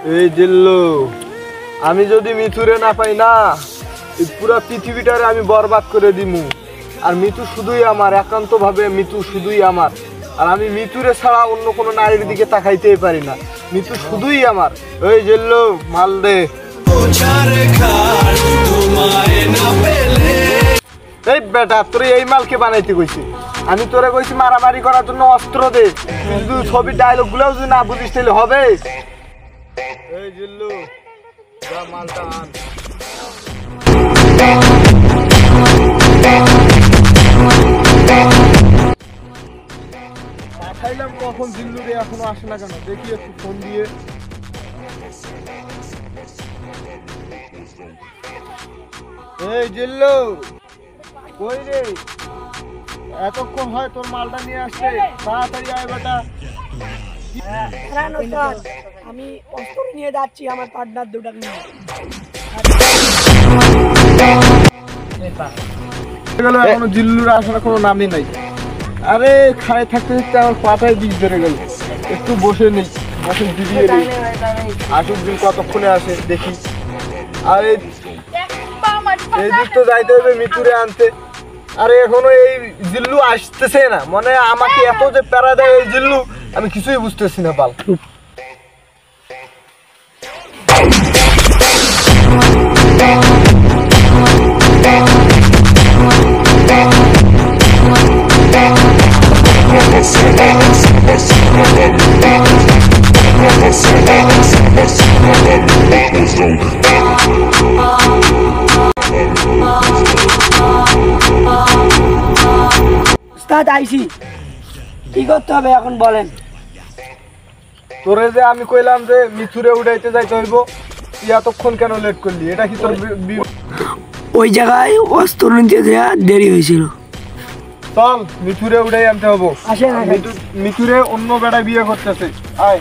এই জিল্লু, আমি যদি মিথুরে না পাই না, এই পুরো পৃথিবীটারে আমি বরবাদ করে দিমু। আর মিথু শুধুই আমার, একান্ত ভাবে মিথু শুধুই আমার। আর আমি মিথুরে ছাড়া অন্য কোনো নারীর দিকে তাকাইতেই পারি না। মিথু শুধুই আমার। ওই জিল্লু, মাল দে। এই বেটা, তোর এই মালকে বানাইতে কইছি? আমি তোরে কইছি মারামারি করার জন্য অস্ত্র দে, কিন্তু ছবি ডায়লগ গুলাও যদি না বুঝিস তাহলে হবে? এই জিল্লু, যা মালটা আন। পাঠাইলাম কখন জিল্লু রে, এখনো আসে না কেন? দেখি একটু ফোন দিয়ে। এই জিল্লু, কই রে? এতক্ষণ হয় তোর মালটা নিয়ে আসছে, তাড়াতাড়ি আয় বেটা। আমি অস্ত্র নিয়ে যাচ্ছি আমার পার্টনার দুটাকে নিয়ে। এখনো জিল্লুর আসার কোনো নামই নাই। আরে খায় থাকতে থাকতে আমার পাটায় বিষ ধরে গেল। একটু বসে নেই, বসে দিদিয়ে নেই। আসুক দিন কতক্ষণে আসে দেখি। আর এই দিক তো যাইতে হবে মিথুরে আনতে। আরে এখনো এই জিল্লু আসতেছে না, মানে আমাকে এত যে প্যারা দেয় এই জিল্লু, আমি কিছুই বুঝতেছি না বাল। আইসি, কি করতে হবে এখন বলেন? তোরে যে আমি কইলাম যে মিথুরে উঠাইতে যাইতে হইব, তুই এতক্ষণ কেন লেট করলি? এটা কি তোর ওই জায়গায় অস্ত্র নিতে দেরি হয়েছিল। চল মিথুরে উঠাই আনতে হবো। মিথুরে অন্য বেড়ায় বিয়ে করতেছে। আয়।